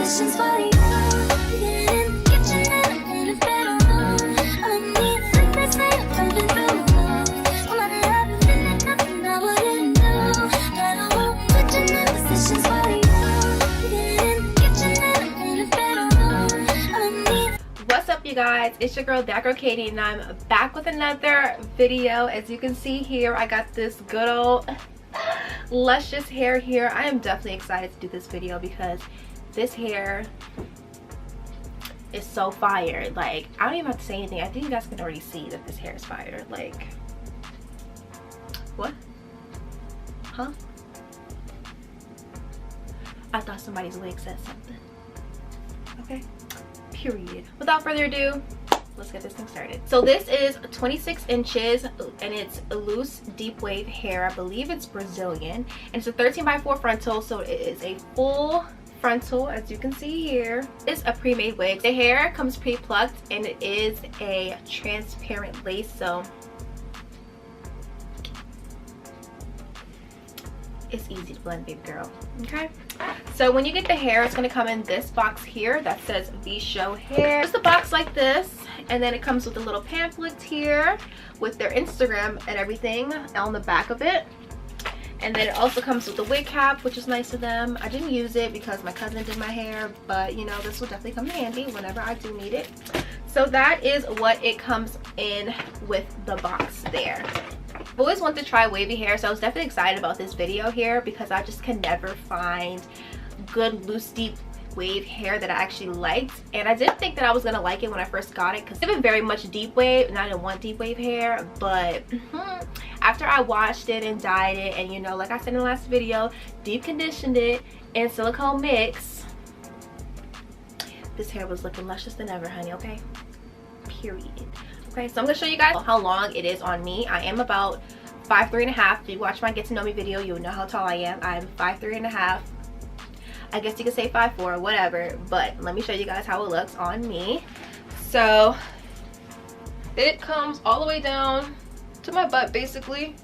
positions for you. Get in the kitchen and in the bedroom. Underneath the bed, say I'm coming through. All I love is in it, nothing I wouldn't do. Gotta walk, switching in positions for you. Get in the kitchen and in the bedroom. Underneath. What's up, you guys? It's your girl Thatgirlkadie, and I'm back with another video. As you can see here, I got this good old luscious hair here. I am definitely excited to do this video because this hair is so fire. Like, I don't even have to say anything. I think you guys can already see that this hair is fire. Like, what? Huh? I thought somebody's wig said something. Okay, period. Without further ado, let's get this thing started. So this is 26 inches and it's a loose deep wave hair. I believe it's Brazilian, and it's a 13x4 frontal, so it is a full frontal. As you can see here, it's a pre-made wig. The hair comes pre-plucked and it is a transparent lace, so it's easy to blend, baby girl. Okay, so when you get the hair, it's going to come in this box here that says Vshow hair. It's a box like this, and then it comes with a little pamphlet here with their Instagram and everything on the back of it. And then it also comes with a wig cap, which is nice of them. I didn't use it because my cousin did my hair, but you know, this will definitely come in handy whenever I do need it. So that is what it comes in with the box there. I've always wanted to try wavy hair, so I was definitely excited about this video here because I just can never find good loose deep wave hair that I actually liked. And I didn't think that I was gonna like it when I first got it because it's been very much deep wave, and I didn't want deep wave hair. But after I washed it and dyed it, and you know, like I said in the last video, deep conditioned it in silicone mix, this hair was looking luscious than ever, honey. Okay, period. Okay, so I'm gonna show you guys how long it is on me. I am about 5'3.5". If you watch my get to know me video, you'll know how tall I am. I'm 5'3.5". I guess you could say 5'4", whatever, but let me show you guys how it looks on me. So it comes all the way down to my butt, basically.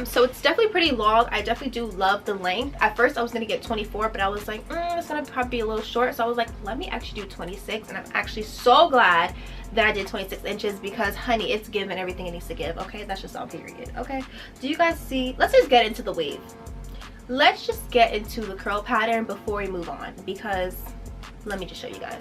So it's definitely pretty long. I definitely do love the length. At first I was gonna get 24, but I was like, it's gonna probably be a little short, so I was like, let me actually do 26. And I'm actually so glad that I did 26 inches because, honey, it's given everything it needs to give. Okay, that's just all, period. Okay, do you guys see? Let's just get into the wave. Let's just get into the curl pattern before we move on, because let me just show you guys.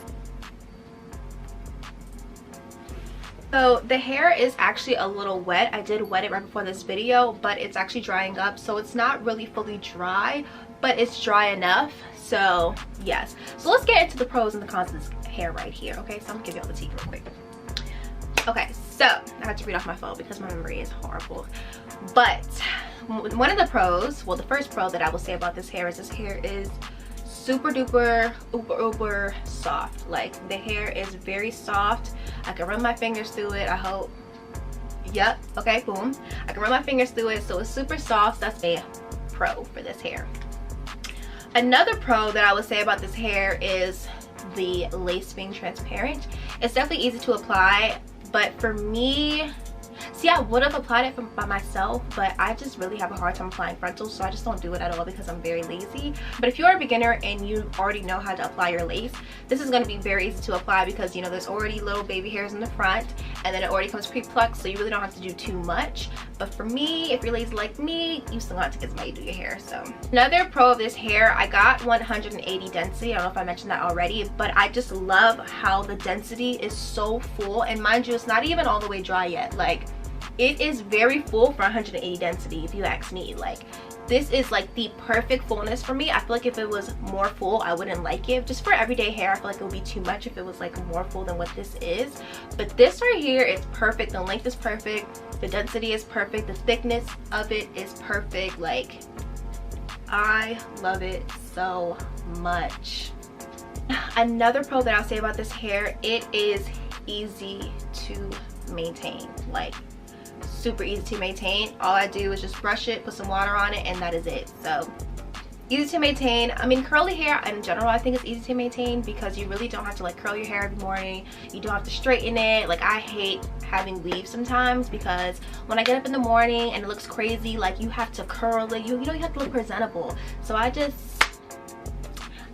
So the hair is actually a little wet. I did wet it right before this video, but it's actually drying up, so it's not really fully dry, but it's dry enough. So yes, so let's get into the pros and the cons of this hair right here. Okay, so I'm gonna give you all the tea real quick. Okay, so I have to read off my phone because my memory is horrible. But one of the pros, well, the first pro that I will say about this hair is super duper uber soft. Like, the hair is very soft. I can run my fingers through it. I hope. Yep. Okay, boom. I can run my fingers through it, so it's super soft. That's a pro for this hair. Another pro that I would say about this hair is the lace being transparent. It's definitely easy to apply, but for me, see, I would have applied it by myself, but I just really have a hard time applying frontals, so I just don't do it at all because I'm very lazy. But if you're a beginner and you already know how to apply your lace, this is going to be very easy to apply because, you know, there's already little baby hairs in the front, and then it already comes pre-plucked, so you really don't have to do too much. But for me, if you're lazy like me, you still have to get somebody to do your hair. So another pro of this hair, I got 180 density. I don't know if I mentioned that already, but I just love how the density is so full. And mind you, it's not even all the way dry yet. Like, it is very full for 180 density, if you ask me. Like, this is like the perfect fullness for me. I feel like if it was more full, I wouldn't like it. Just for everyday hair, I feel like it would be too much if it was like more full than what this is. But this right here is perfect. The length is perfect. The density is perfect. The thickness of it is perfect. Like, I love it so much. Another pro that I'll say about this hair, it is easy to maintain. Like, super easy to maintain. All I do is just brush it, put some water on it, and that is it. So easy to maintain. I mean, curly hair in general, I think it's easy to maintain because you really don't have to like curl your hair every morning. You don't have to straighten it. Like, I hate having weaves sometimes because when I get up in the morning and it looks crazy, like, you have to curl it. You know, you have to look presentable. So I just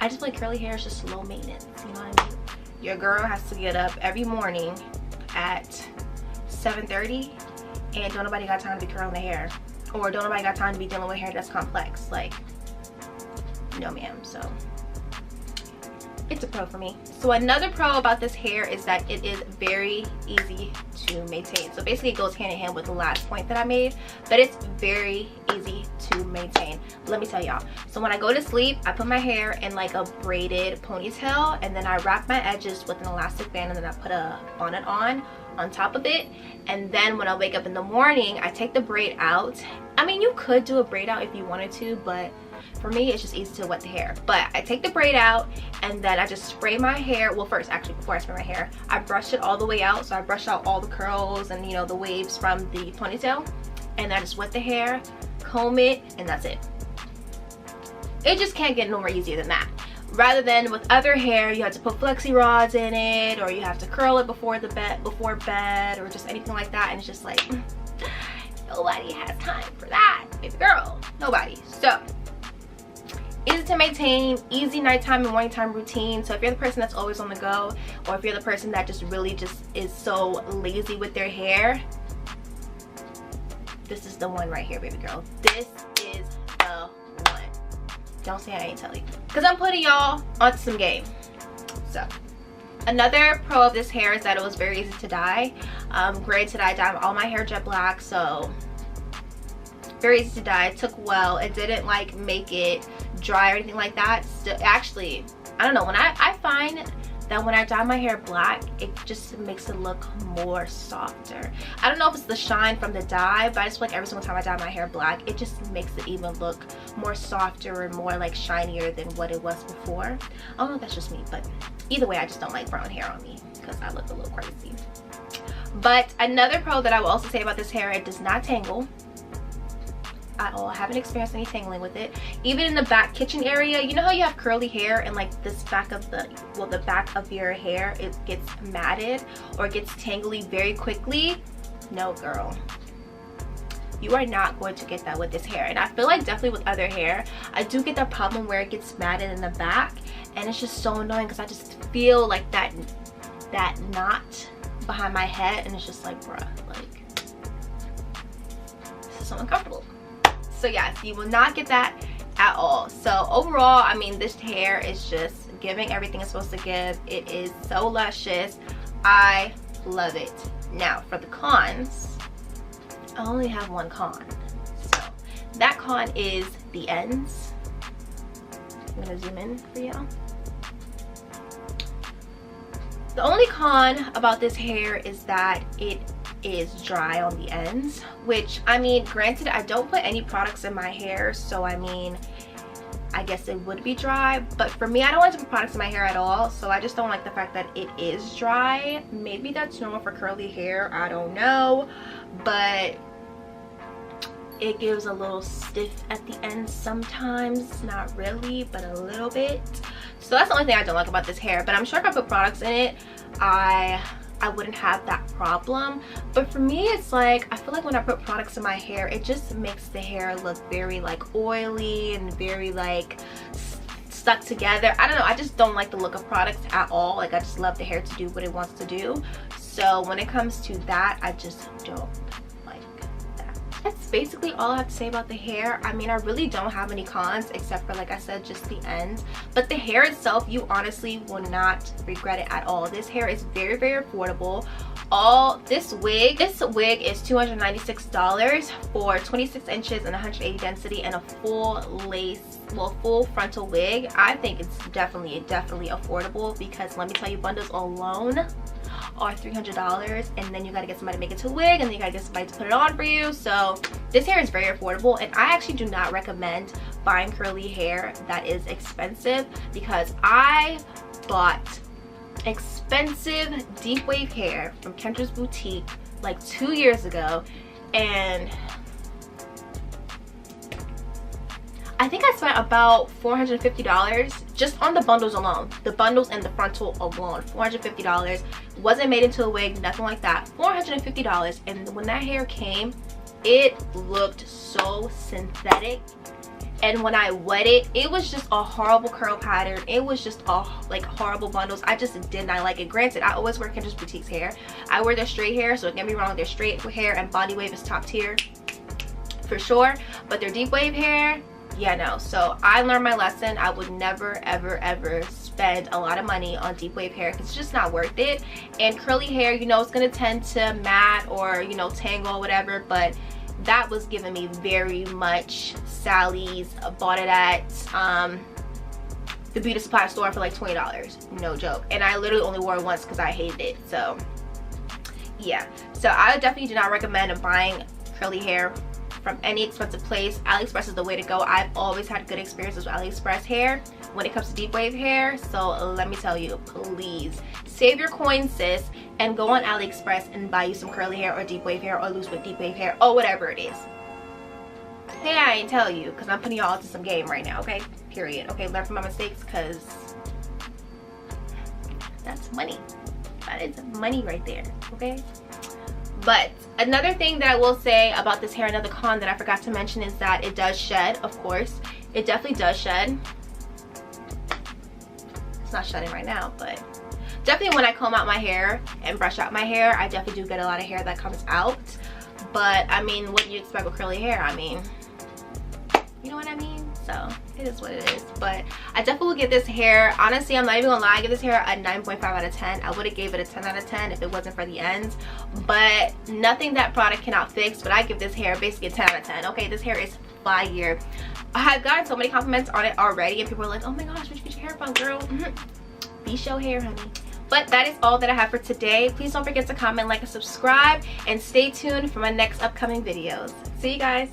I just feel like curly hair is just low maintenance, you know what I mean? Your girl has to get up every morning at 7:30 and don't nobody got time to be curling their hair, or don't nobody got time to be dealing with hair that's complex. Like, no ma'am. So it's a pro for me. So another pro about this hair is that it is very easy to maintain. So basically it goes hand in hand with the last point that I made, but it's very easy to maintain. Let me tell y'all. So when I go to sleep, I put my hair in like a braided ponytail, and then I wrap my edges with an elastic band, and then I put a bonnet on top of it. And then when I wake up in the morning, I take the braid out. I mean, you could do a braid out if you wanted to, but for me, it's just easy to wet the hair. But I take the braid out, and then I just spray my hair. Well, first, actually, before I spray my hair, I brush it all the way out. So I brush out all the curls and, you know, the waves from the ponytail. And I just wet the hair, comb it, and that's it. It just can't get no more easier than that. Rather than with other hair, you have to put flexi rods in it, or you have to curl it before bed, or just anything like that. And it's just like, nobody has time for that, baby girl. Nobody. So easy to maintain, easy nighttime and morning time routine. So if you're the person that's always on the go, or if you're the person that just really just is so lazy with their hair, this is the one right here, baby girl. This is the one. Don't say I ain't tell you, because I'm putting y'all onto some game. So another pro of this hair is that it was very easy to dye. Granted, I dyed all my hair jet black, so very easy to dye. It took well. It didn't like make it dry or anything like that. Still, actually, I don't know, when I find that when I dye my hair black, it just makes it look more softer. I don't know if it's the shine from the dye, but I just feel like every single time I dye my hair black, it just makes it even look more softer and more like shinier than what it was before. I don't know if that's just me, but either way, I just don't like brown hair on me because I look a little crazy. But another pro that I will also say about this hair, it does not tangle at all. I haven't experienced any tangling with it. Even in the back kitchen area, you know how you have curly hair and like this back of the, well, the back of your hair, it gets matted or it gets tangly very quickly? No, girl. You are not going to get that with this hair. And I feel like definitely with other hair, I do get that problem where it gets matted in the back, and it's just so annoying because I just feel like that knot behind my head, and it's just like, bruh, like, this is so uncomfortable. So yes, you will not get that at all. So overall, I mean, this hair is just giving everything it's supposed to give. It is so luscious. I love it. Now for the cons, I only have one con. So that con is the ends. I'm gonna zoom in for y'all. The only con about this hair is that it is dry on the ends, which, I mean, granted, I don't put any products in my hair, so I mean, I guess it would be dry, but for me, I don't like to put products in my hair at all, so I just don't like the fact that it is dry. Maybe that's normal for curly hair, I don't know, but it gives a little stiff at the end sometimes. Not really, but a little bit. So that's the only thing I don't like about this hair, but I'm sure if I put products in it, I wouldn't have that problem. But for me, it's like, I feel like when I put products in my hair, it just makes the hair look very like oily and very like stuck together. I don't know, I just don't like the look of products at all. Like, I just love the hair to do what it wants to do. So when it comes to that, I just don't like that. That's basically all I have to say about the hair. I mean, I really don't have any cons except for, like I said, just the ends. But the hair itself, you honestly will not regret it at all. This hair is very, very affordable. This wig is $296 for 26 inches and 180 density and a full lace, well, full frontal wig. I think it's definitely affordable, because let me tell you, bundles alone are $300, and then you got to get somebody to make it to a wig, and then you got to get somebody to put it on for you. So this hair is very affordable, and I actually do not recommend buying curly hair that is expensive, because I bought expensive deep wave hair from Kendra's Boutique like 2 years ago, and I think I spent about $450 just on the bundles alone. The bundles and the frontal alone, $450. Wasn't made into a wig, nothing like that. $450, and when that hair came, it looked so synthetic and when I wet it, it was just a horrible curl pattern. It was just like horrible bundles. I just did not like it. Granted, I always wear Kendrick Boutique's hair. I wear their straight hair, so don't get me wrong, their straight hair and body wave is top tier for sure, but their deep wave hair, yeah, no. So I learned my lesson. I would never ever ever spend a lot of money on deep wave hair because it's just not worth it. And curly hair, you know, it's gonna tend to mat or, you know, tangle or whatever, but that was giving me very much Sally's. Bought it at the beauty supply store for like $20, no joke, and I literally only wore it once because I hated it. So yeah, so I definitely do not recommend buying curly hair from any expensive place. AliExpress is the way to go. I've always had good experiences with AliExpress hair when it comes to deep wave hair. So let me tell you, please save your coins, sis, and go on AliExpress and buy you some curly hair or deep wave hair or loose with deep wave hair or whatever it is. Hey, I ain't tell you because I'm putting y'all into some game right now, okay? Period. Okay, learn from my mistakes because that's money. That is money right there, okay? But another thing that I will say about this hair, another con that I forgot to mention, is that it does shed, of course. It definitely does shed. It's not shedding right now, but definitely when I comb out my hair and brush out my hair, I definitely do get a lot of hair that comes out. But I mean, what do you expect with curly hair? I mean, you know what I mean? So it is what it is. But I definitely will give this hair, honestly, I'm not even gonna lie, I give this hair a 9.5 out of 10. I would have gave it a 10 out of 10 if it wasn't for the ends, but nothing that product cannot fix. But I give this hair basically a 10 out of 10. Okay, this hair is fire. I've gotten so many compliments on it already, and people are like, oh my gosh, where'd you get your hair from, girl? Vshow hair, honey. But that is all that I have for today. Please don't forget to comment, like, and subscribe, and stay tuned for my next upcoming videos. See you guys.